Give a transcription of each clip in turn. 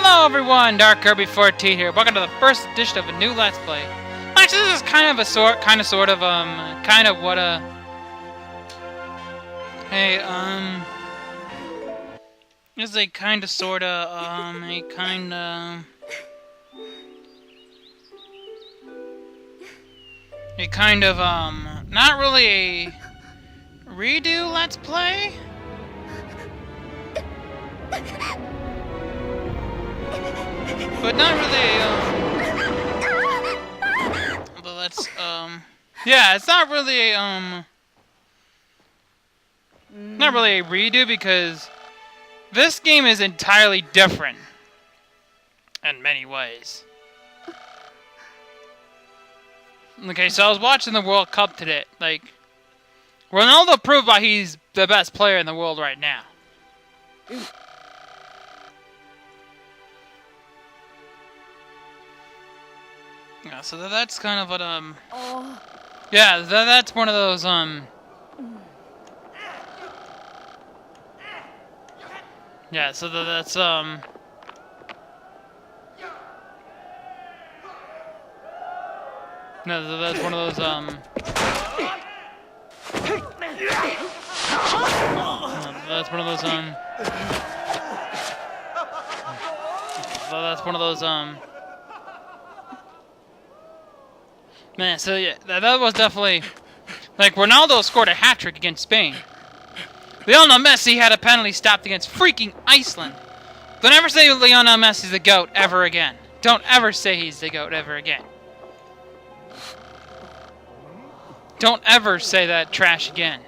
Hello everyone, Dark Kirby 14 here. Welcome to the first edition of a new Let's Play. Actually, this is kind of a sort of what a... Hey, this is a kind of, not really a redo Let's Play? But not really but let's, yeah, it's not really a, not really a redo because this game is entirely different in many ways. Okay, so I was watching the World Cup today. Like, Ronaldo proved why he's the best player in the world right now. Yeah, so that's kind of what, yeah, that's one of those, yeah, so that's, no, that's one of those, that's one of those, that's one of those, man, so yeah, that was definitely... Like, Ronaldo scored a hat-trick against Spain. We all know Messi had a penalty stopped against freaking Iceland. Don't ever say Lionel Messi's the GOAT ever again. Don't ever say he's the GOAT ever again. Don't ever say that trash again.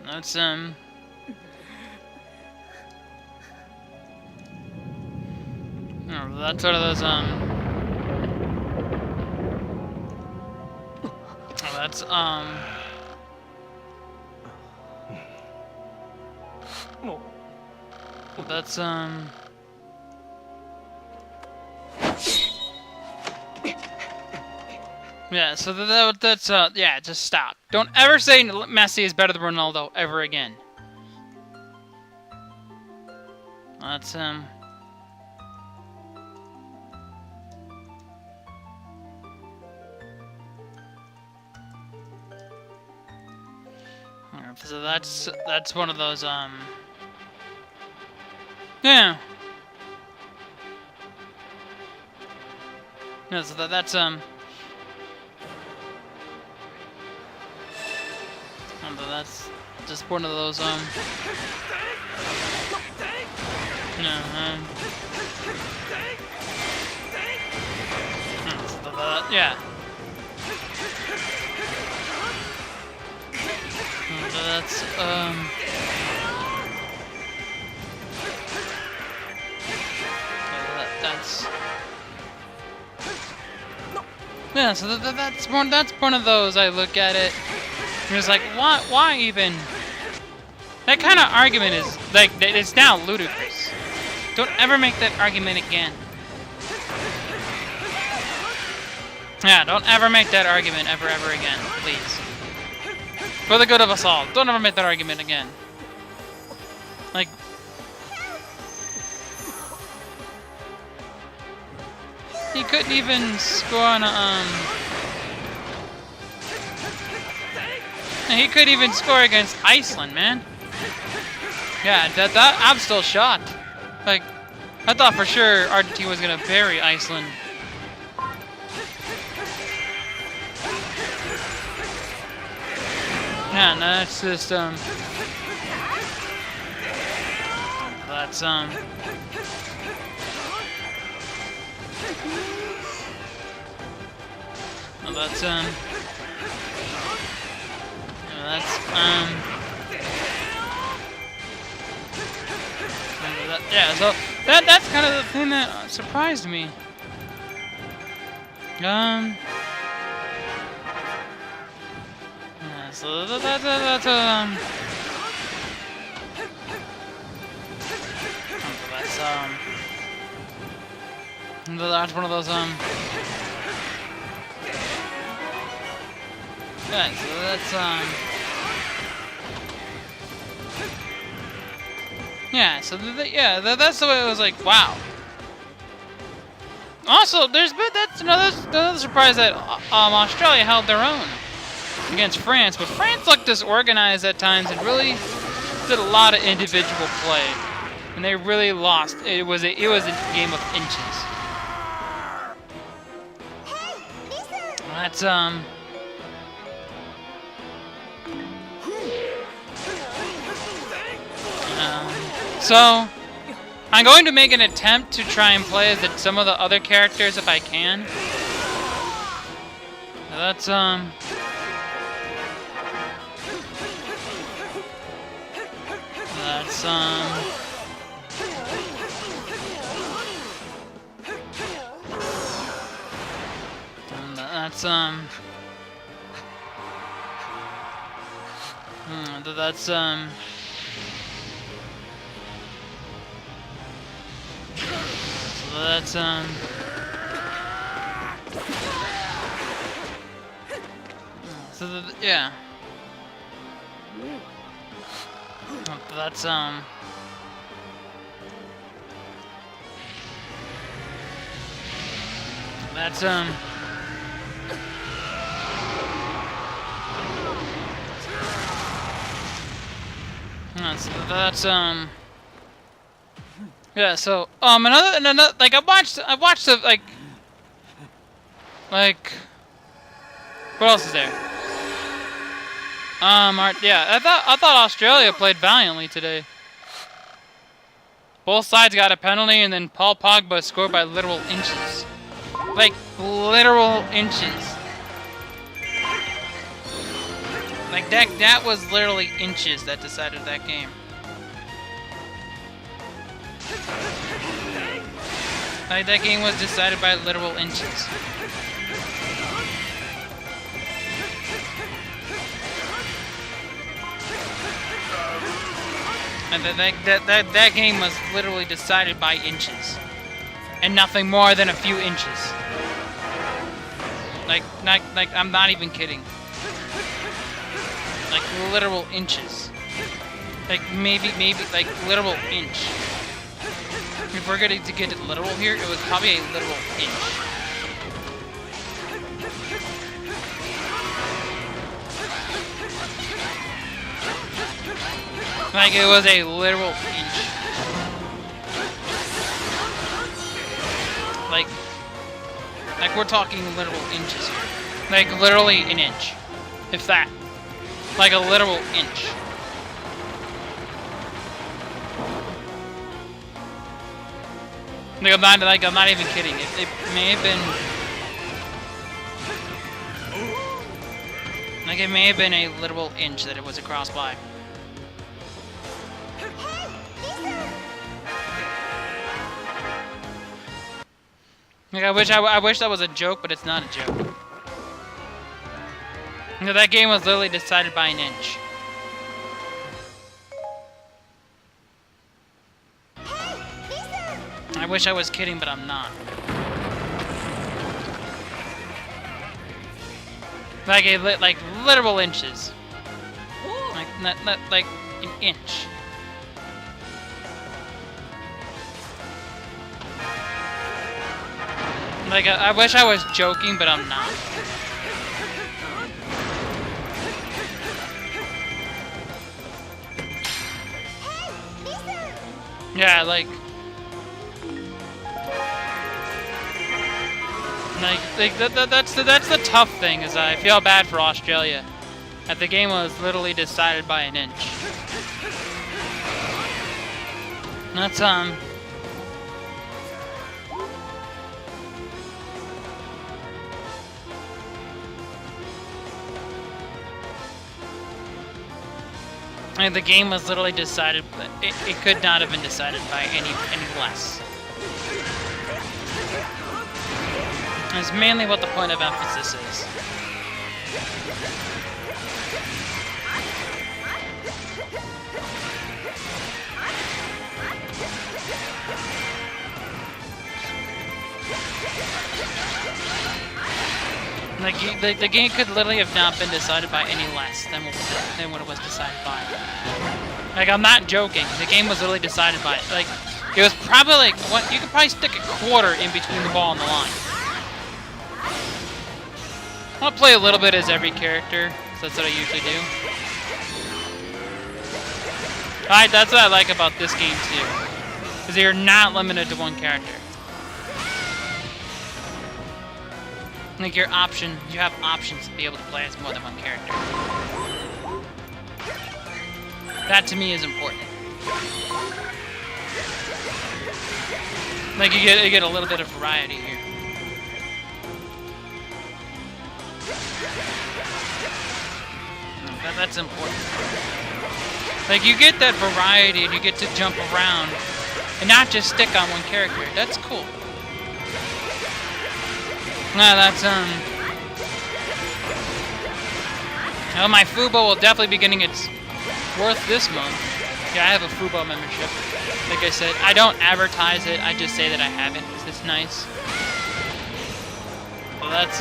That's, that's one of those, that's, that's, yeah, so that's, yeah, just stop. Don't ever say Messi is better than Ronaldo ever again. That's, so that's one of those, yeah. No, so that's, that's just one of those, no, so yeah. That's, that's... Yeah, so that's one of those, I look at it, and it's like, why even? That kind of argument is, like, it's now ludicrous. Don't ever make that argument again. Yeah, don't ever make that argument ever again, please. For the good of us all, don't ever make that argument again. Like, he couldn't even score on a, he couldn't even score against Iceland, man. Yeah, that I'm still shocked. Like, I thought for sure Argentina was gonna bury Iceland. Yeah, no, that's just, that's, well, that's, yeah, so, that's kind of the thing that surprised me. Yeah, so that's that's one of those yeah, so that's Yeah, so that's the way it was like, wow. Also, that's another surprise that Australia held their own against France, but France looked disorganized at times and really did a lot of individual play, and they really lost. It was a game of inches. That's so I'm going to make an attempt to try and play as some of the other characters if I can. That's yeah. That's yeah, so another like I watched the like what else is there? Yeah, I thought Australia played valiantly today. Both sides got a penalty, and then Paul Pogba scored by literal inches. Like literal inches. Like that was literally inches that decided that game. Like that game was decided by literal inches. And that game was literally decided by inches, and nothing more than a few inches. Like I'm not even kidding. Like literal inches. Like maybe like literal inch. If we're going to get it literal here, it was probably a literal inch. Like it was a literal inch. Like we're talking literal inches here. Like literally an inch. If that. Like a literal inch. Like I'm not even kidding. It may have been like it may have been a literal inch that it was across by. Like I wish that was a joke, but it's not a joke. You know, that game was literally decided by an inch. I wish I was kidding, but I'm not. Like literal inches. Like not like an inch. Like I wish I was joking, but I'm not. Yeah, like that's the tough thing, is I feel bad for Australia. That the game was literally decided by an inch. That's and the game was literally decided, but it could not have been decided by any less. It's mainly what the point of emphasis is. Like the game could literally have not been decided by any less than what it was decided by. Like, I'm not joking. The game was literally decided by, like, it was probably like, what, you could probably stick a quarter in between the ball and the line. I'll play a little bit as every character, so that's what I usually do. Alright, that's what I like about this game too, is you're not limited to one character. Like, you have options to be able to play as more than one character. That to me is important. Like, you get a little bit of variety here. That's important. Like, you get that variety and you get to jump around and not just stick on one character. That's cool. That's, well, my Fubo will definitely be getting its worth this month. Yeah, I have a Fubo membership. Like I said, I don't advertise it, I just say that I have it, because it's nice. Well, that's,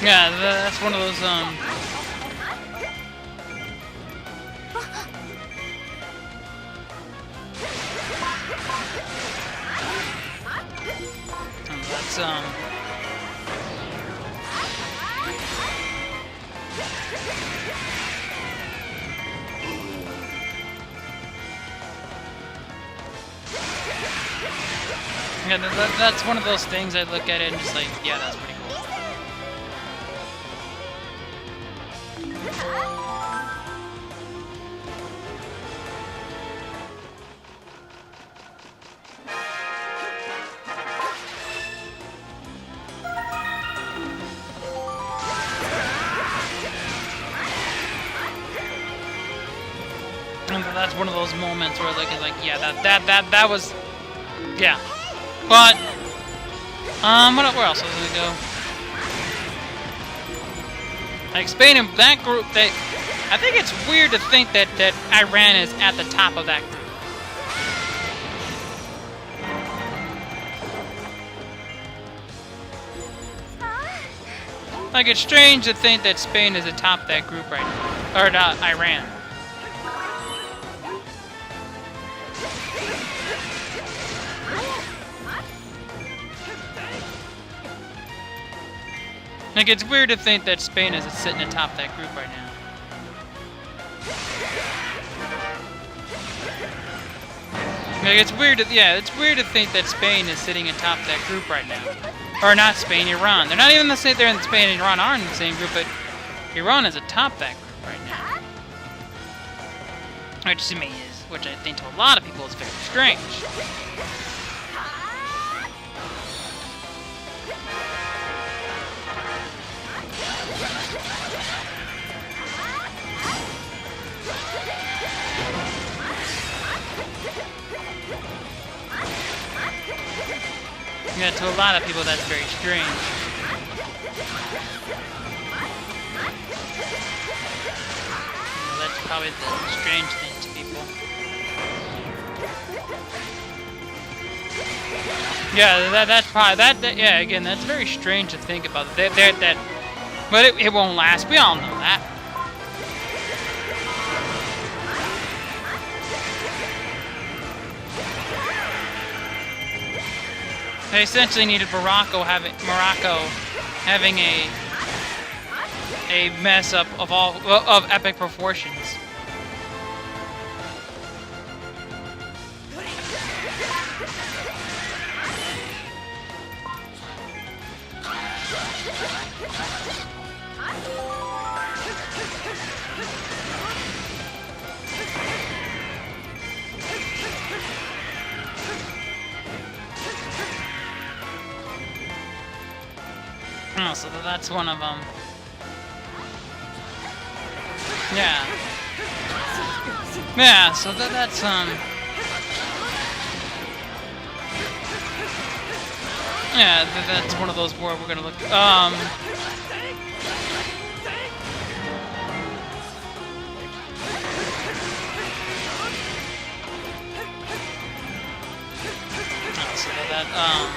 yeah, that's one of those, yeah, that's one of those things I look at it and just like, yeah, that's pretty cool. And that's one of those moments where like, yeah, that was, yeah. But, where else was it gonna go? Like, Spain and that group, I think it's weird to think that Iran is at the top of that group. Like, it's strange to think that Spain is atop that group right now. Or not, Iran. Like, it's weird to think that Spain is sitting atop that group right now. Like, it's weird to think that Spain is sitting atop that group right now. Or not Spain, Iran. They're not even the same. They're in Spain and Iran aren't in the same group, but Iran is atop that group right now. Which to me is, which I think to a lot of people is very strange. Yeah, to a lot of people that's very strange. Well, that's probably the strange thing to people. Yeah, that's probably yeah, again, that's very strange to think about. But it won't last. We all know that. They essentially needed Morocco having a mess up of epic proportions. Oh, so that's one of them. Yeah. Yeah, so that's yeah, that's one of those where we're gonna look. that,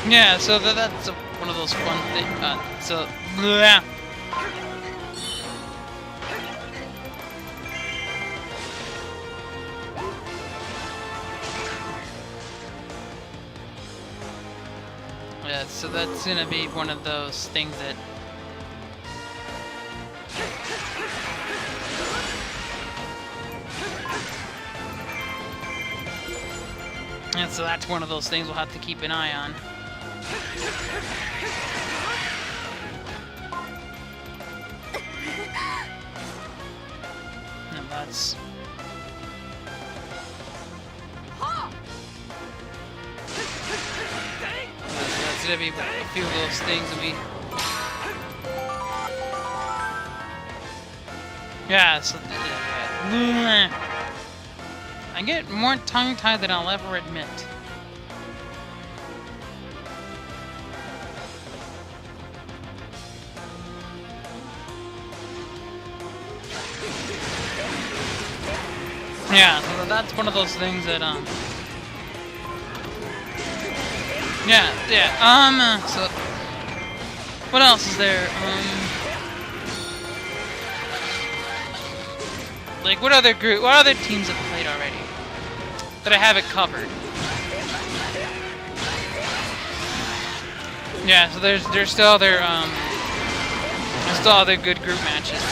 yeah, so that's one of those fun things, so, bleh. Yeah, so that's gonna be one of those things that... And so that's one of those things we'll have to keep an eye on. And that's... That's gonna be a few of those things that we... Yeah, so... I get more tongue-tied than I'll ever admit. Yeah, so that's one of those things that, yeah, so... What else is there? Like, what other teams have played already? That I haven't covered. Yeah, so there's still other, there's still other good group matches.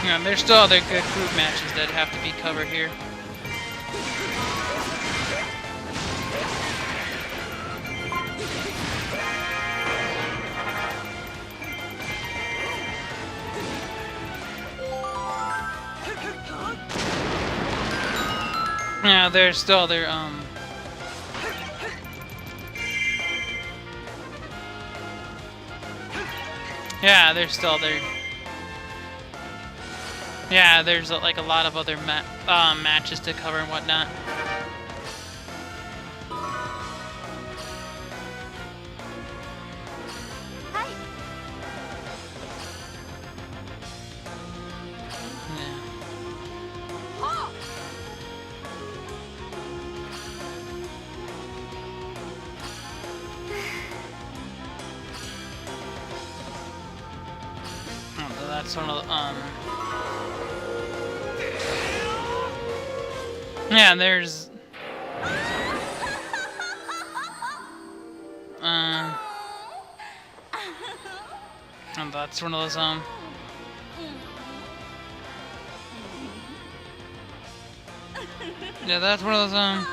Yeah, there's still other good group matches that have to be covered here. Yeah, there's still other, yeah, there's still other... Yeah, there's like a lot of other matches to cover and whatnot. That's one of the, yeah, there's... And that's one of those, yeah, that's one of those,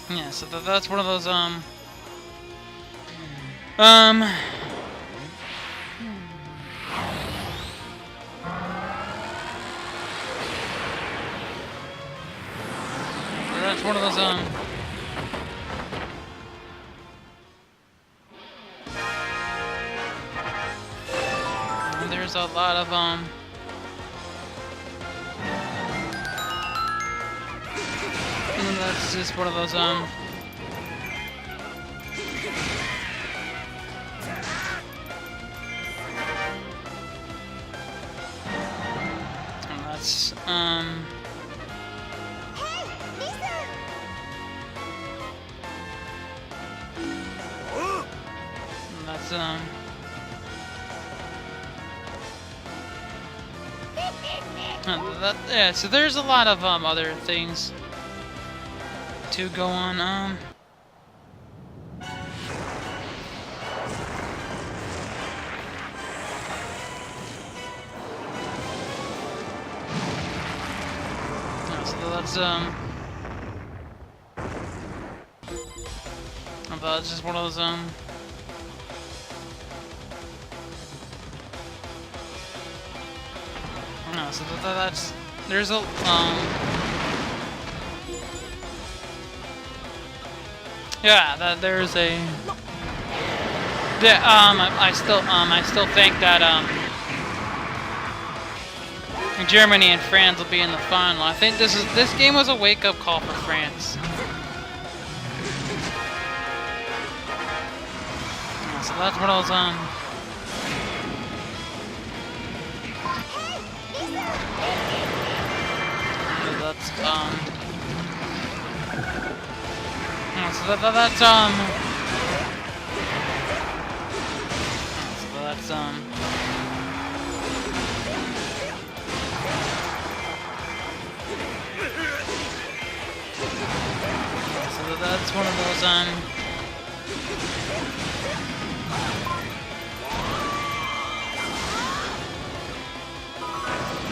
yeah, so that's one of those, that's one of those, and there's a lot of, and that's just one of those, and that's, yeah, so there's a lot of other things to go on. So that's just one of those no, so that's there's a yeah, there's a Yeah, I still think that, Germany and France will be in the final. I think this game was a wake-up call for France. So that's one of those, that's, so that's, so that's one of those,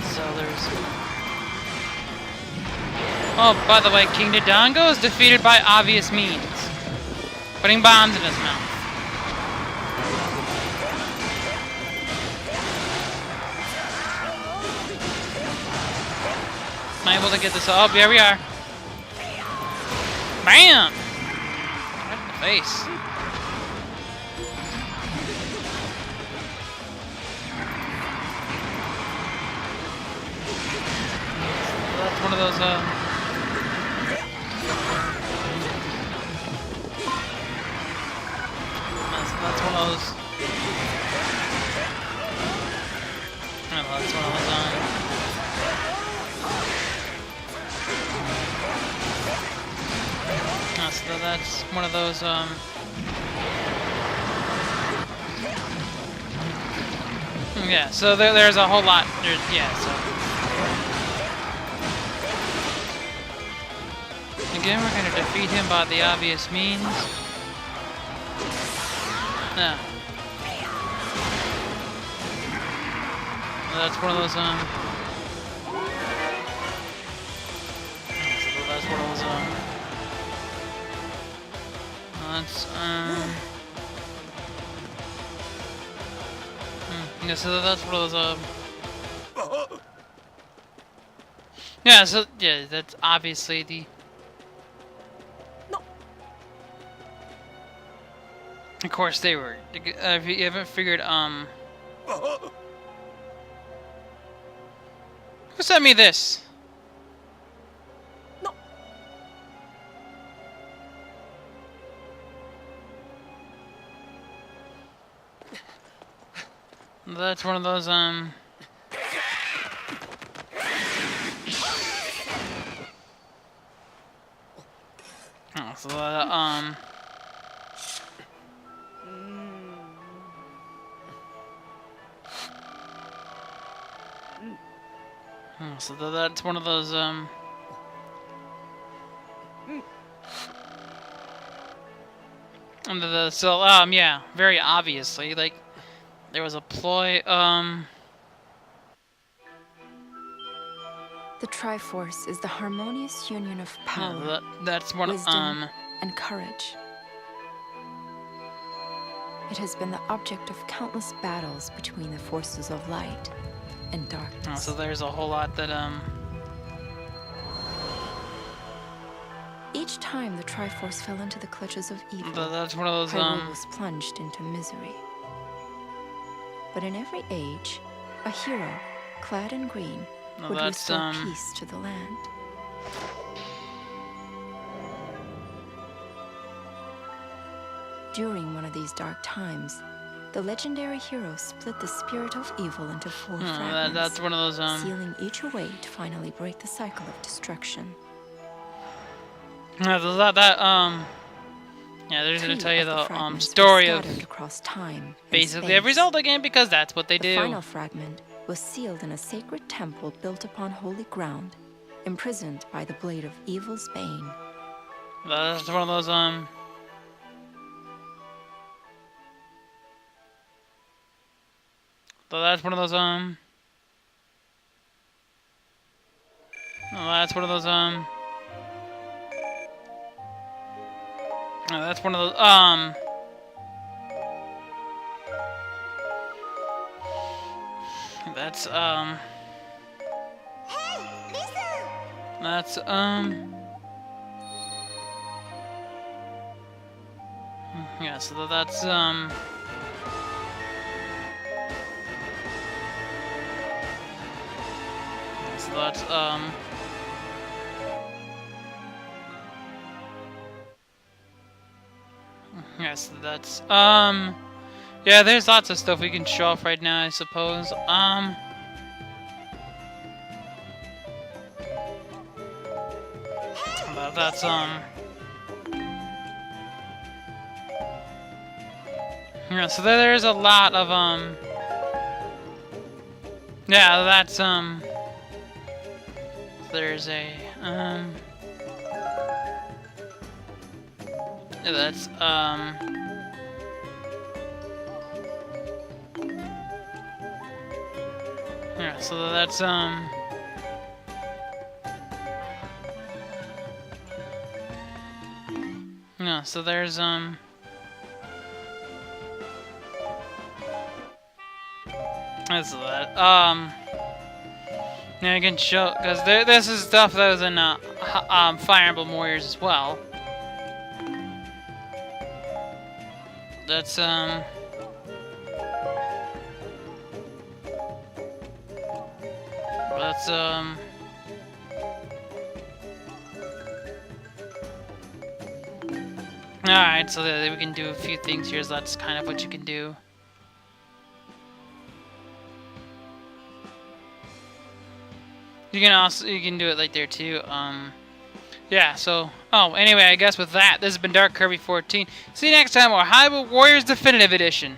so there's... Oh, by the way, King Dodongo is defeated by obvious means. Putting bombs in his mouth. Am I able to get this up? Here we are. Bam! Right in the face. That's one of those, That's one of those. Oh, that's one of those, so that's one of those, yeah, so there's a whole lot. Yeah, so. Again, we're gonna defeat him by the obvious means. No. That's one of those, so that's one of those, that's, yeah, so that's one of those, yeah, so, yeah, that's obviously the... Of course they were. If you haven't figured, who sent me this? No. That's one of those, oh, so, so that's one of those, so, yeah, very obviously, like, there was a ploy, The Triforce is the harmonious union of power, yeah, that's one, wisdom, and courage. It has been the object of countless battles between the forces of light and darkness. So there's a whole lot that, Each time the Triforce fell into the clutches of evil, that's one of those, Hyrule was plunged into misery. But in every age, a hero, clad in green, would restore peace to the land. During one of these dark times, the legendary hero split the spirit of evil into 4 fragments, that's one of those, sealing each away to finally break the cycle of destruction. yeah, there's gonna tell you the, story of across time basically every Zelda game, because that's what they do. The final fragment was sealed in a sacred temple built upon holy ground, imprisoned by the blade of evil's bane. That's one of those, so that's one of those, that's one of those, that's one of those, that's, Hey, listen! that's, yeah, so that's, so that's yes, that's yeah, there's lots of stuff we can show off right now, I suppose. That's yeah, so there's a lot of yeah, that's there's a yeah, that's yeah, so that's yeah, so there's that's that. Now I can show, because this is stuff that was in Fire Emblem Warriors as well. That's alright, so we can do a few things here, so that's kind of what you can do. You can do it like there too. Yeah, so anyway, I guess with that, this has been Dark Kirby 14. See you next time on Hyrule Warriors Definitive Edition.